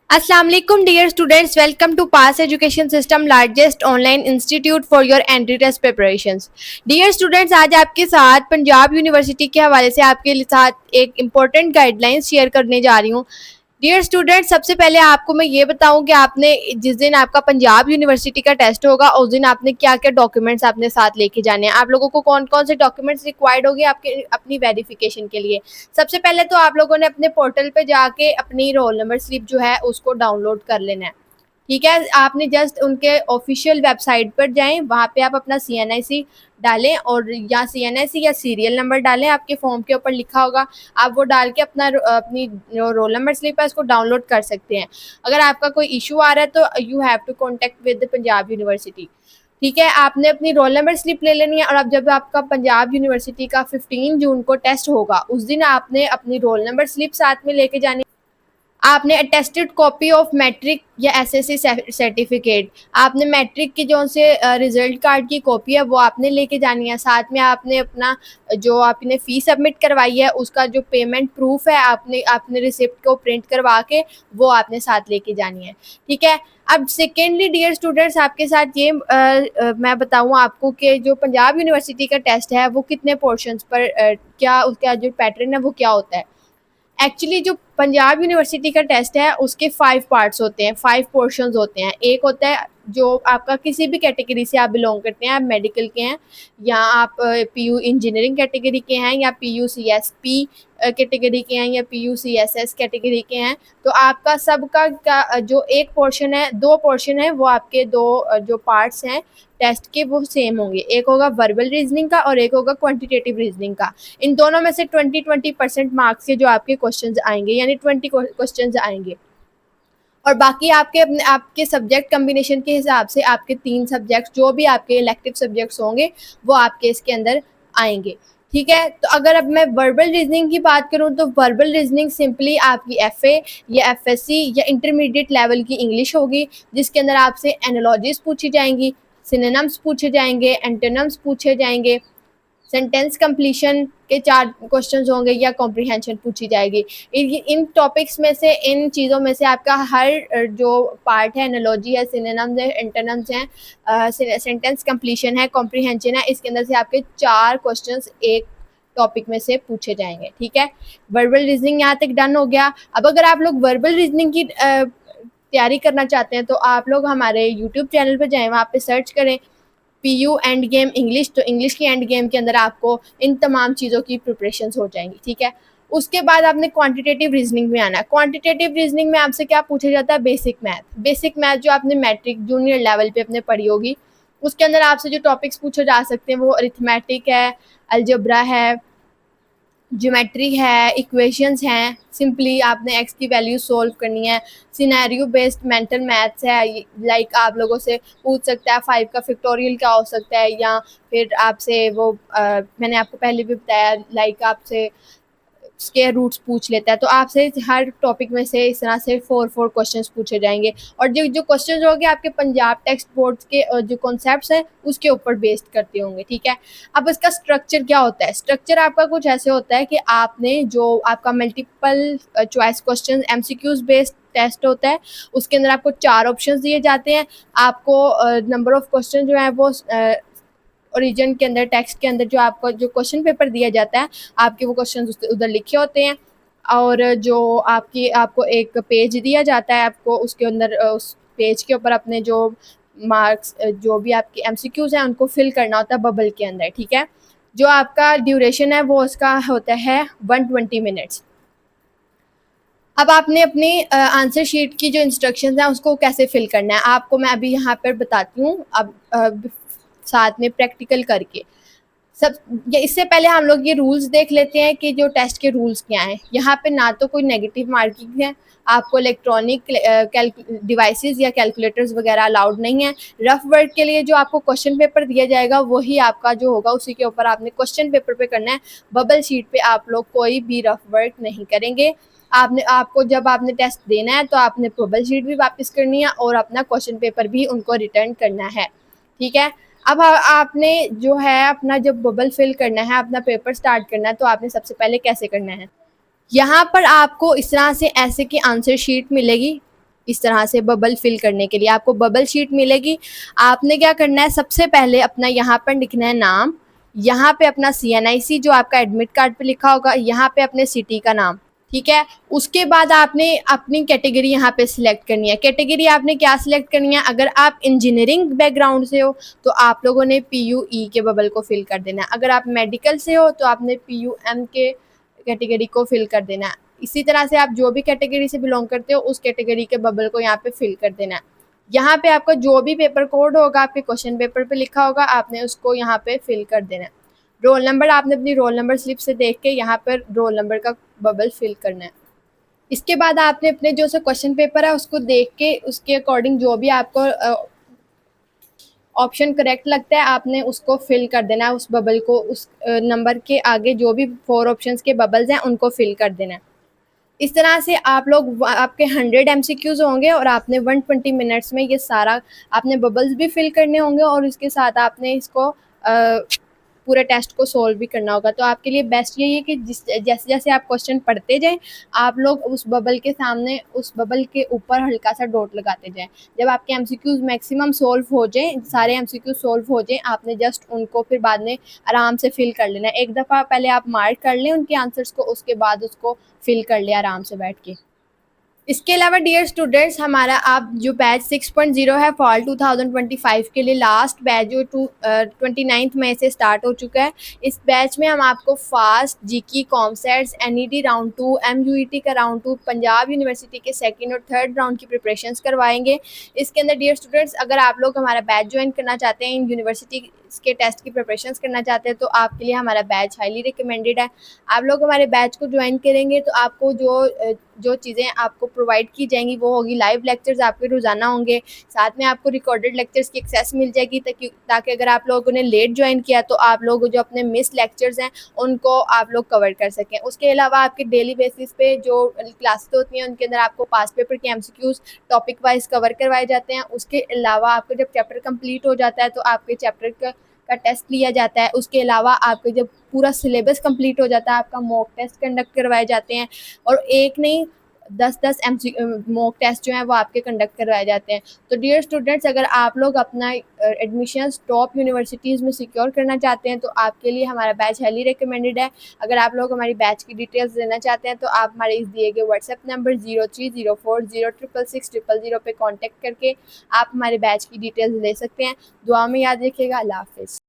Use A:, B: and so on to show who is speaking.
A: अस्सलाम वालेकुम dear students, welcome to pass education system largest online institute for your entry test preparations. Dear students, आज आपके साथ Punjab university के हवाले से आपके साथ एक इम्पोर्टेंट गाइडलाइंस शेयर करने जा रही हूँ। डियर स्टूडेंट्स, सबसे पहले आपको मैं ये बताऊं कि आपने जिस दिन आपका पंजाब यूनिवर्सिटी का टेस्ट होगा उस दिन आपने क्या क्या डॉक्यूमेंट्स अपने साथ लेके जाने हैं। आप लोगों को कौन कौन से डॉक्यूमेंट्स रिक्वायर्ड होंगे आपके अपनी वेरिफिकेशन के लिए। सबसे पहले तो आप लोगों ने अपने पोर्टल पे जाके अपनी रोल नंबर स्लिप जो है उसको डाउनलोड कर लेना है। ठीक है, आपने जस्ट उनके ऑफिशियल वेबसाइट पर जाएं, वहाँ पे आप अपना CNIC डालें और या CNIC या सीरियल नंबर डालें, आपके फॉर्म के ऊपर लिखा होगा। आप वो डाल के अपनी जो रोल नंबर स्लिप है उसको डाउनलोड कर सकते हैं। अगर आपका कोई इशू आ रहा है तो you have to contact with Punjab university. ठीक है, आपने अपनी रोल नंबर स्लिप ले लेनी है और अब जब आपका पंजाब यूनिवर्सिटी का 15 जून को टेस्ट होगा उस दिन आपने अपनी रोल नंबर स्लिप साथ में लेके जानी। आपने अटेस्टेड कॉपी ऑफ मैट्रिक या SSC सर्टिफिकेट, आपने मैट्रिक की जो से रिजल्ट कार्ड की कॉपी है वो आपने लेके जानी है। साथ में आपने अपना जो आपने फ़ी सबमिट करवाई है उसका जो पेमेंट प्रूफ है आपने आपने रिसिप्ट को प्रिंट करवा के वो आपने साथ लेके जानी है। ठीक है, अब सेकेंडली डियर स्टूडेंट्स, आपके साथ ये मैं बताऊँ आपको कि जो पंजाब यूनिवर्सिटी का टेस्ट है वो कितने पोर्शंस पर क्या उसका जो पैटर्न है वो क्या होता है। एक्चुअली जो पंजाब यूनिवर्सिटी का टेस्ट है उसके 5 पार्ट्स होते हैं, 5 पोर्शंस होते हैं। एक होता है जो आपका किसी भी कैटेगरी से आप बिलोंग करते हैं, आप मेडिकल के हैं या आप PU इंजीनियरिंग कैटेगरी के हैं या PU CSP कैटेगरी के हैं या PU CSS कैटेगरी के हैं, तो आपका सबका का जो एक पोर्शन है, 2 पोर्शन है, वो आपके 2 जो पार्ट्स हैं टेस्ट के वो सेम होंगे। एक होगा वर्बल रीजनिंग का और एक होगा क्वांटिटेटिव रीजनिंग का। इन दोनों में से 20% मार्क्स के जो आपके क्वेश्चंस आएंगे, यानी 20 क्वेश्चंस आएंगे और बाकी आपके अपने आपके सब्जेक्ट कम्बिनेशन के हिसाब से आपके 3 सब्जेक्ट्स जो भी आपके इलेक्टिव सब्जेक्ट्स होंगे वो आपके इसके अंदर आएंगे। ठीक है, तो अगर अब मैं वर्बल रीजनिंग की बात करूं तो वर्बल रीजनिंग सिंपली आपकी FA या FSC या इंटरमीडिएट लेवल की इंग्लिश होगी, जिसके अंदर आपसे एनालॉजीज पूछी जाएंगी, सिनोनिम्स पूछे जाएंगे, एंटोनिम्स पूछे जाएंगे, सेंटेंस कंप्लीशन के 4 क्वेश्चंस होंगे या कॉम्प्रिहेंशन पूछी जाएगी। इन टॉपिक्स में से, इन चीज़ों में से आपका हर जो पार्ट है, एनालॉजी है, सिनोनिम्स है, एंटोनिम्स हैं, सेंटेंस कंप्लीशन है, कॉम्प्रिहेंशन है, इसके अंदर से आपके 4 क्वेश्चंस एक टॉपिक में से पूछे जाएंगे। ठीक है, वर्बल रीजनिंग यहाँ तक डन हो गया। अब अगर आप लोग वर्बल रीजनिंग की तैयारी करना चाहते हैं तो आप लोग हमारे यूट्यूब चैनल पर जाएँ, वहाँ पे सर्च करें PU एंड गेम इंग्लिश, तो इंग्लिश की एंड गेम के अंदर आपको इन तमाम चीज़ों की प्रिपरेशन हो जाएंगी। ठीक है, उसके बाद आपने क्वांटिटेटिव रीजनिंग में आना है। क्वांटिटेटिव रीजनिंग में आपसे क्या पूछा जाता है, बेसिक मैथ। बेसिक मैथ जो आपने मैट्रिक जूनियर लेवल पे अपने पढ़ी होगी, उसके अंदर आपसे जो टॉपिक्स पूछे जा सकते हैं वो अरिथमेटिक है, अलजेब्रा है, ज्योमेट्री है, इक्वेशंस हैं, सिंपली आपने एक्स की वैल्यू सोल्व करनी है, सिनेरियो बेस्ड मेंटल मैथ्स है, लाइक आप लोगों से पूछ सकता है 5 का फैक्टोरियल क्या हो सकता है, या फिर आपसे वो मैंने आपको पहले भी बताया लाइक आपसे स्क्वायर रूट्स पूछ लेता है। तो आपसे हर टॉपिक में से इस तरह से 4 क्वेश्चंस पूछे जाएंगे और जो जो क्वेश्चंस होंगे आपके पंजाब टेक्स्ट बोर्ड के जो कॉन्सेप्ट्स हैं उसके ऊपर बेस्ड करते होंगे। ठीक है, अब इसका स्ट्रक्चर क्या होता है। स्ट्रक्चर आपका कुछ ऐसे होता है कि आपने जो आपका multiple choice question MCQs based test होता है, उसके अंदर आपको 4 ऑप्शंस दिए जाते हैं। आपको नंबर ऑफ क्वेश्चन जो है वो ओरिजिन के अंदर, टेक्स्ट के अंदर जो आपको जो क्वेश्चन पेपर दिया जाता है, आपके वो क्वेश्चन उधर लिखे होते हैं और जो आपको एक पेज दिया जाता है, आपको उसके अंदर उस पेज के ऊपर अपने जो मार्क्स जो भी आपके MCQs हैं उनको फिल करना होता है बबल के अंदर। ठीक है, जो आपका ड्यूरेशन है वो उसका होता है 120 मिनट्स। अब आपने अपनी आंसर शीट की जो इंस्ट्रक्शंस हैं उसको कैसे फिल करना है आपको मैं अभी यहाँ पर बताती हूँ, अब साथ में प्रैक्टिकल करके। इससे पहले हम लोग ये रूल्स देख लेते हैं कि जो टेस्ट के रूल्स क्या हैं। यहाँ पे ना तो कोई नेगेटिव मार्किंग है, आपको इलेक्ट्रॉनिक डिवाइसेस या कैलकुलेटर्स वगैरह अलाउड नहीं है। रफ वर्क के लिए जो आपको क्वेश्चन पेपर दिया जाएगा वही आपका जो होगा, उसी के ऊपर आपने क्वेश्चन पेपर पे करना है। बबल शीट पे आप लोग कोई भी रफ वर्क नहीं करेंगे। आपको जब आपने टेस्ट देना है तो आपने बबल शीट भी वापस करनी है और अपना क्वेश्चन पेपर भी उनको रिटर्न करना है। ठीक है, अब आपने जो है अपना जब बबल फिल करना है, अपना पेपर स्टार्ट करना है, तो आपने सबसे पहले कैसे करना है, यहाँ पर आपको इस तरह से ऐसे की आंसर शीट मिलेगी। इस तरह से बबल फिल करने के लिए आपको बबल शीट मिलेगी। आपने क्या करना है, सबसे पहले अपना यहाँ पर लिखना है नाम, यहाँ पे अपना CNIC जो आपका एडमिट कार्ड पे लिखा होगा, यहाँ पे अपने सिटी का नाम, ठीक है। उसके बाद आपने अपनी कैटेगरी यहाँ पे सिलेक्ट करनी है। कैटेगरी आपने क्या सिलेक्ट करनी है, अगर आप इंजीनियरिंग बैकग्राउंड से हो तो आप लोगों ने PUE के बबल को फिल कर देना है। अगर आप मेडिकल से हो तो आपने PUM के कैटेगरी को फिल कर देना है। इसी तरह से आप जो भी कैटेगरी से बिलोंग करते हो उस कैटेगरी के बबल को यहाँ पे फिल कर देना है। यहाँ पे आपका जो भी पेपर कोड होगा आपके क्वेश्चन पेपर पे लिखा होगा, आपने उसको यहाँ पे फिल कर देना है। रोल नंबर आपने अपनी रोल नंबर स्लिप से देख के यहाँ पर रोल नंबर का बबल फिल करना है। इसके बाद आपने अपने जो सा क्वेश्चन पेपर है उसको देख के उसके अकॉर्डिंग जो भी आपको ऑप्शन करेक्ट लगता है आपने उसको फिल कर देना है, उस बबल को, उस नंबर के आगे जो भी 4 ऑप्शंस के बबल्स हैं उनको फिल कर देना है। इस तरह से आप लोग आपके 100 MCQs होंगे और आपने 120 मिनट्स में ये सारा आपने बबल्स भी फिल करने होंगे और इसके साथ आपने इसको पूरे टेस्ट को सोल्व भी करना होगा। तो आपके लिए बेस्ट यही है कि जैसे जैसे आप क्वेश्चन पढ़ते जाएं आप लोग उस बबल के सामने, उस बबल के ऊपर हल्का सा डॉट लगाते जाएं। जब आपके MCQs मैक्सिमम सोल्व हो जाएं, सारे MCQs सोल्व हो जाएं, आपने जस्ट उनको फिर बाद में आराम से फिल कर लेना है। एक दफ़ा पहले आप मार्क कर लें उनके आंसर्स को, उसके बाद उसको फिल कर ले आराम से बैठ के। इसके अलावा डियर स्टूडेंट्स, हमारा आप जो बैच 6.0 है फॉल 2025 के लिए लास्ट बैच जो 29 मई से स्टार्ट हो चुका है। इस बैच में हम आपको fast, GK, COMSATS, NET round 2, MUET का राउंड 2, पंजाब यूनिवर्सिटी के सेकंड और थर्ड राउंड की प्रिपरेशंस करवाएंगे। इसके अंदर डियर स्टूडेंट्स, अगर आप लोग हमारा बैच ज्वाइन करना चाहते हैं, इन यूनिवर्सिटी के टेस्ट की प्रिपरेशंस करना चाहते हैं, तो आपके लिए हमारा बैच हाईली रिकमेंडेड है। आप लोग हमारे बैच को ज्वाइन करेंगे तो आपको जो चीज़ें आपको प्रोवाइड की जाएंगी वो होगी, लाइव लेक्चर्स आपके रोज़ाना होंगे, साथ में आपको रिकॉर्डेड लेक्चर्स की एक्सेस मिल जाएगी ताकि अगर आप लोगों ने लेट ज्वाइन किया तो आप लोग जो अपने मिस लेक्चर्स हैं उनको आप लोग कवर कर सकें। उसके अलावा आपके डेली बेसिस पे जो क्लासेस होती हैं उनके अंदर आपको पास्ट पेपर के MCQs टॉपिक वाइज कवर करवाए जाते हैं। उसके अलावा आपको जब चैप्टर कंप्लीट हो जाता है तो आपके चैप्टर का टेस्ट लिया जाता है। उसके अलावा आपके जब पूरा सिलेबस कंप्लीट हो जाता है आपका मॉक टेस्ट कंडक्ट करवाए जाते हैं, और एक नहीं 10-10 मॉक टेस्ट जो हैं वो आपके कंडक्ट करवाए जाते हैं। तो डियर स्टूडेंट्स, अगर आप लोग अपना एडमिशन टॉप यूनिवर्सिटीज़ में सिक्योर करना चाहते हैं तो आपके लिए हमारा बैच हाईली रिकमेंडेड है। अगर आप लोग हमारी बैच की डिटेल्स लेना चाहते हैं तो आप हमारे इस दिए गए व्हाट्सएप नंबर 0304066600 पे कॉन्टेक्ट करके आप हमारे बैच की डिटेल्स ले सकते हैं। दुआ में याद रखिएगा। अल्लाह हाफिज़।